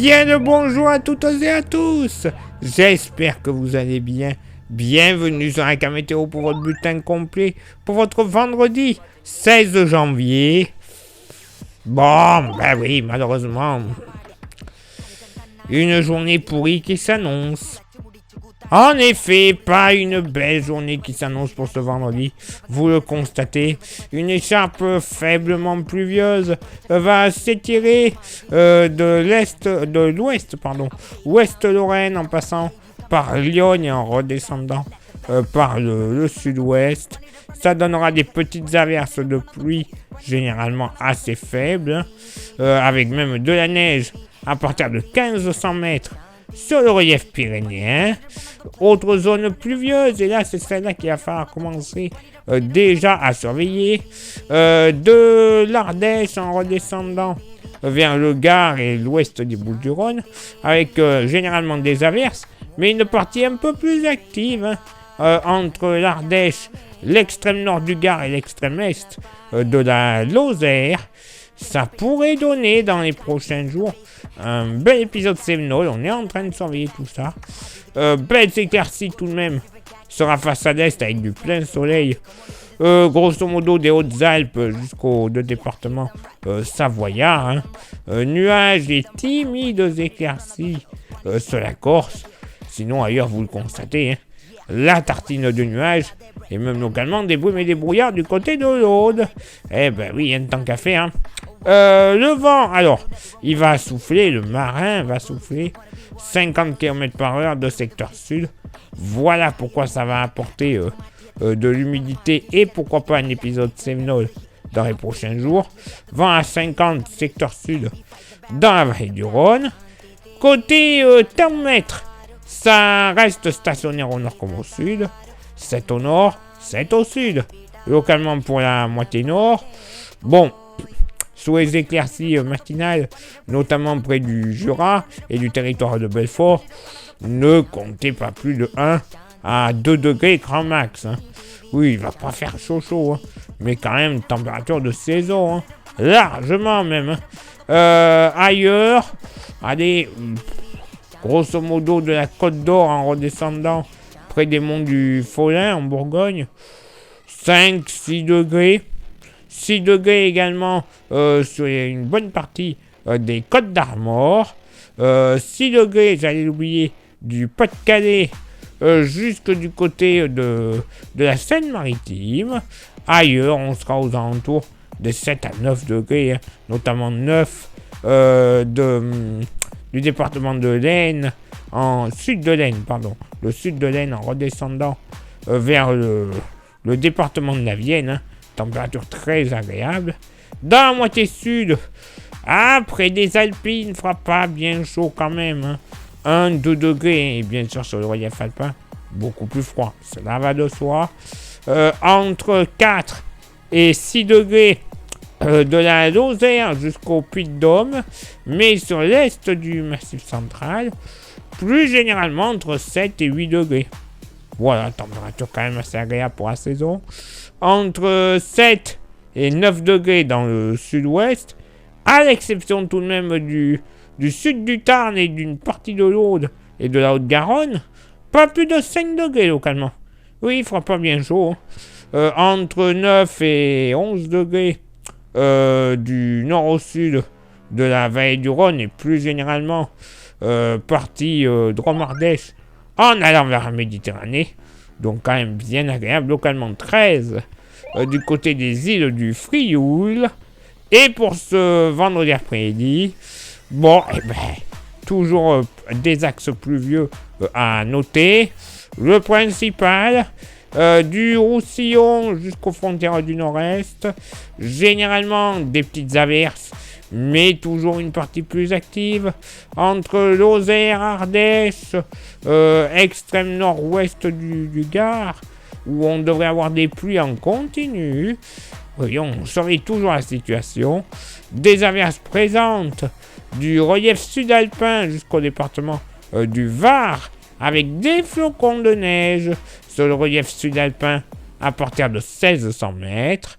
Bien le bonjour à toutes et à tous. J'espère que vous allez bien. Bienvenue sur un météo pour votre bulletin complet pour votre vendredi 16 janvier. Bon, ben oui, malheureusement, une journée pourrie qui s'annonce. En effet, pas une belle journée qui s'annonce pour ce vendredi. Vous le constatez, une écharpe faiblement pluvieuse va s'étirer de l'ouest, ouest Lorraine en passant par Lyon et en redescendant par le sud-ouest. Ça donnera des petites averses de pluie généralement assez faibles, avec même de la neige à partir de 1500 mètres sur le relief pyrénéen. Autre zone pluvieuse, et là c'est celle-là qu'il va falloir commencer déjà à surveiller, de l'Ardèche en redescendant vers le Gard et l'ouest des Bouches-du-Rhône, avec généralement des averses, mais une partie un peu plus active, entre l'Ardèche, l'extrême nord du Gard et l'extrême est de la Lozère. Ça pourrait donner dans les prochains jours un bel épisode séminal. On est en train de surveiller tout ça. Belles éclaircies tout de même sera façade est avec du plein soleil. Grosso modo des Hautes-Alpes jusqu'aux deux départements savoyards. Nuages et timides éclaircies sur la Corse. Sinon ailleurs vous le constatez, la tartine de nuages et même localement des brumes et des brouillards du côté de l'Aude. Eh ben oui, il y a un temps qu'à faire. Le vent, alors, il va souffler, le marin va souffler 50 km/h de secteur sud. Voilà pourquoi ça va apporter de l'humidité et pourquoi pas un épisode séminal dans les prochains jours. Vent à 50 secteur sud dans la vallée du Rhône. Côté thermomètre, ça reste stationnaire au nord comme au sud. 7 au nord, 7 au sud. Localement pour la moitié nord. Bon, sous les éclaircies matinales, notamment près du Jura et du territoire de Belfort, ne comptez pas plus de 1 à 2 degrés grand max. Oui, il va pas faire chaud, mais quand même température de saison, largement même. Ailleurs, allez, grosso modo de la Côte d'Or en redescendant près des monts du Folin en Bourgogne, 5-6 degrés. 6 degrés également sur une bonne partie des Côtes d'Armor. 6 degrés, j'allais l'oublier, du Pas-de-Calais jusque du côté de la Seine-Maritime. Ailleurs, on sera aux alentours de 7 à 9 degrés, notamment 9 du département de l'Aisne, le sud de l'Aisne en redescendant vers le département de la Vienne. Température très agréable. Dans la moitié sud, après des Alpines, il fera pas bien chaud quand même. 1-2 degrés, et bien sûr sur le relief alpin, beaucoup plus froid. Cela va de soi. Entre 4 et 6 degrés de la Lozère jusqu'au Puy-de-Dôme, mais sur l'est du Massif central, plus généralement entre 7 et 8 degrés. Voilà, température quand même assez agréable pour la saison. Entre 7 et 9 degrés dans le sud-ouest, à l'exception tout de même du sud du Tarn et d'une partie de l'Aude et de la Haute-Garonne, pas plus de 5 degrés localement. Oui, il fera pas bien chaud. Entre 9 et 11 degrés du nord au sud de la vallée du Rhône et plus généralement partie Drôme-Ardèche en allant vers la Méditerranée. Donc quand même bien agréable, localement 13 du côté des îles du Frioul. Et pour ce vendredi après-midi, toujours des axes pluvieux à noter. Le principal, du Roussillon jusqu'aux frontières du nord-est, généralement des petites averses, mais toujours une partie plus active, entre Lozère, Ardèche, extrême nord-ouest du Gard, où on devrait avoir des pluies en continu. Oui, on surveille toujours la situation. Des averses présentes du relief sud-alpin jusqu'au département du Var, avec des flocons de neige sur le relief sud-alpin à partir de 1600 mètres.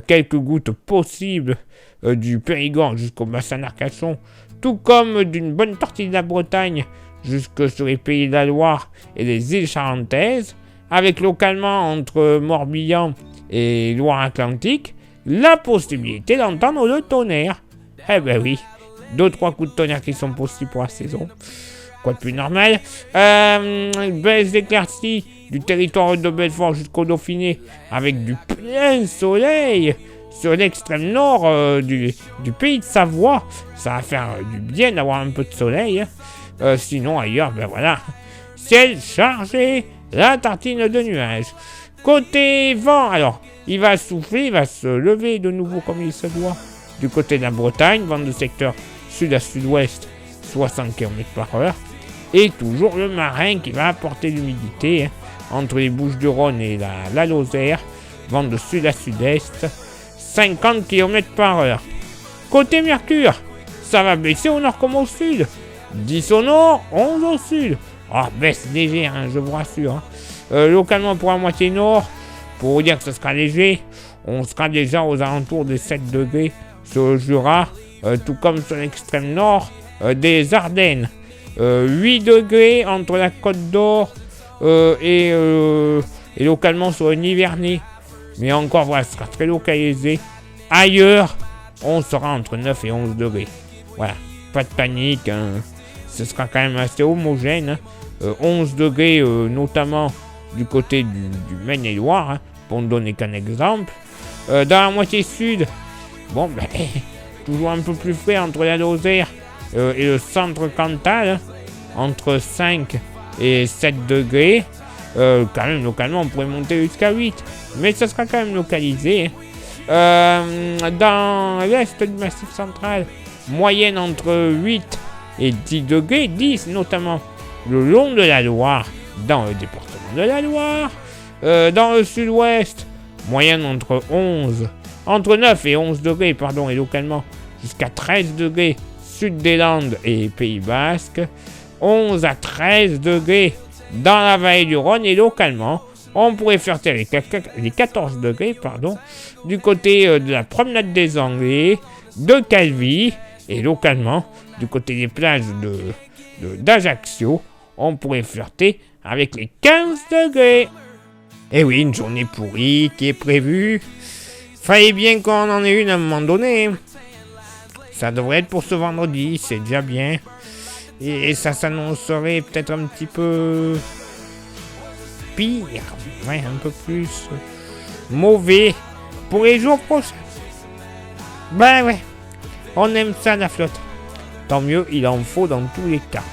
Quelques gouttes possibles du Périgord jusqu'au bassin d'Arcachon tout comme d'une bonne partie de la Bretagne jusque sur les pays de la Loire et les îles Charentaises, avec localement entre Morbihan et Loire-Atlantique, la possibilité d'entendre le tonnerre. Eh ben oui, 2-3 coups de tonnerre qui sont possibles pour la saison. Quoi de plus normal. Baisse d'éclaircies du territoire de Belfort jusqu'au Dauphiné, avec du plein soleil sur l'extrême nord du pays de Savoie. Ça va faire du bien d'avoir un peu de soleil. Sinon ailleurs, ben voilà, ciel chargé, la tartine de nuages. Côté vent, alors, il va souffler, il va se lever de nouveau comme il se doit. Du côté de la Bretagne, vent de secteur sud à sud-ouest, 60 km/h. Et toujours le marin qui va apporter l'humidité entre les Bouches-du-Rhône et la Lozère, vent de sud à sud-est, 50 km/h. Côté Mercure, ça va baisser au nord comme au sud. 10 au nord, 11 au sud. Ah, baisse légère, je vous rassure. Localement pour la moitié nord, pour vous dire que ce sera léger, on sera déjà aux alentours des 7 degrés sur le Jura, tout comme sur l'extrême nord des Ardennes. 8 degrés entre la Côte d'Or et localement sur le Nivernais. Mais encore, voilà, ce sera très localisé. Ailleurs, on sera entre 9 et 11 degrés. Voilà, pas de panique, ce sera quand même assez homogène. 11 degrés, notamment du côté du Maine-et-Loire, pour ne donner qu'un exemple. Dans la moitié sud, bon, ben, toujours un peu plus frais entre la Lozère et le centre Cantal, entre 5 et 7 degrés. Quand même, localement, on pourrait monter jusqu'à 8, mais ça sera quand même localisé. Dans l'est du Massif central, moyenne entre 8 et 10 degrés, 10 notamment le long de la Loire, dans le département de la Loire. Dans le sud-ouest, moyenne entre 9 et 11 degrés, pardon, et localement jusqu'à 13 degrés, sud des Landes et Pays Basque. 11 à 13 degrés dans la vallée du Rhône, et localement, on pourrait faire taire les 14 degrés, du côté de la promenade des Anglais, de Calvi, et localement, du côté des plages d'Ajaccio, on pourrait flirter avec les 15 degrés. Et oui, une journée pourrie qui est prévue. Fallait bien qu'on en ait une à un moment donné. Ça devrait être pour ce vendredi, c'est déjà bien. Et ça s'annoncerait peut-être un petit peu pire, ouais, un peu plus mauvais pour les jours prochains. Ben ouais, on aime ça la flotte. Tant mieux, il en faut dans tous les cas.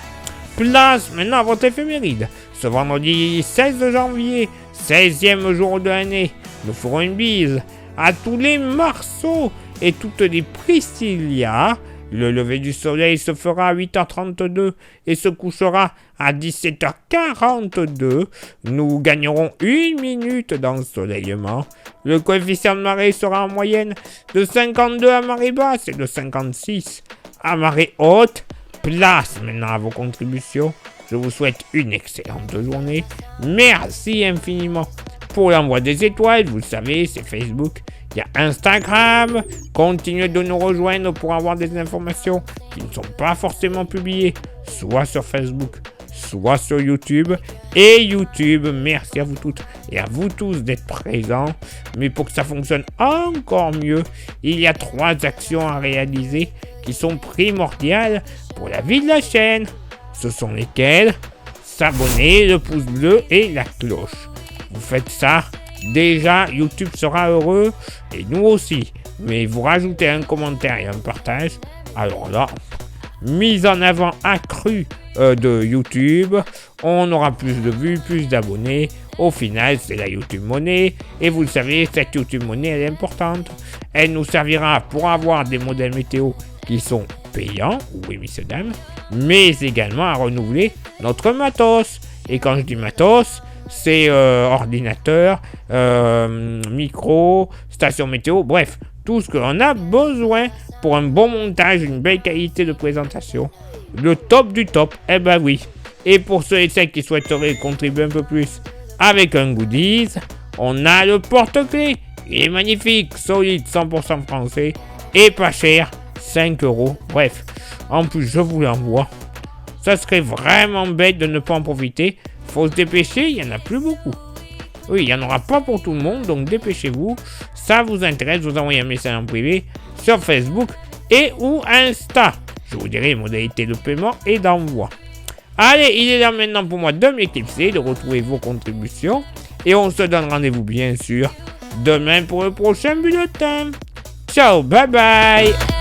Place maintenant à votre éphéméride. Ce vendredi 16 janvier, 16e jour de l'année, nous ferons une bise à tous les Marceaux et toutes les Priscillia. Le lever du soleil se fera à 8h32 et se couchera à 17h42. Nous gagnerons 1 minute d'ensoleillement. Le coefficient de marée sera en moyenne de 52 à marée basse et de 56 à marée haute. Place maintenant à vos contributions. Je vous souhaite une excellente journée. Merci infiniment pour l'envoi des étoiles. Vous le savez, c'est Facebook. Il y a Instagram. Continuez de nous rejoindre pour avoir des informations qui ne sont pas forcément publiées, soit sur Facebook, soit sur YouTube. Et YouTube, merci à vous toutes et à vous tous d'être présents. Mais pour que ça fonctionne encore mieux, il y a 3 actions à réaliser qui sont primordiales pour la vie de la chaîne. Ce sont lesquelles? S'abonner, le pouce bleu et la cloche. Vous faites ça, déjà YouTube sera heureux et nous aussi. Mais vous rajoutez un commentaire et un partage, alors là, mise en avant accrue de YouTube, on aura plus de vues, plus d'abonnés. Au final, c'est la YouTube Money. Et vous le savez, cette YouTube Money, elle est importante. Elle nous servira pour avoir des modèles météo qui sont payants, oui messieurs dames, mais également à renouveler notre matos. Et quand je dis matos, c'est ordinateur, micro, station météo, bref, tout ce que l'on a besoin pour un bon montage, une belle qualité de présentation. Le top du top, eh ben oui. Et pour ceux et celles qui souhaiteraient contribuer un peu plus avec un goodies, on a le porte-clés. Il est magnifique, solide, 100% français et pas cher. 5 euros. Bref, en plus, je vous l'envoie. Ça serait vraiment bête de ne pas en profiter. Faut se dépêcher, il n'y en a plus beaucoup. Oui, il n'y en aura pas pour tout le monde, donc dépêchez-vous. Ça vous intéresse, vous envoyez un message en privé sur Facebook et ou Insta. Je vous dirai les modalités de paiement et d'envoi. Allez, il est là maintenant pour moi de m'éclipser, de retrouver vos contributions. Et on se donne rendez-vous bien sûr demain pour le prochain bulletin. Ciao, bye bye.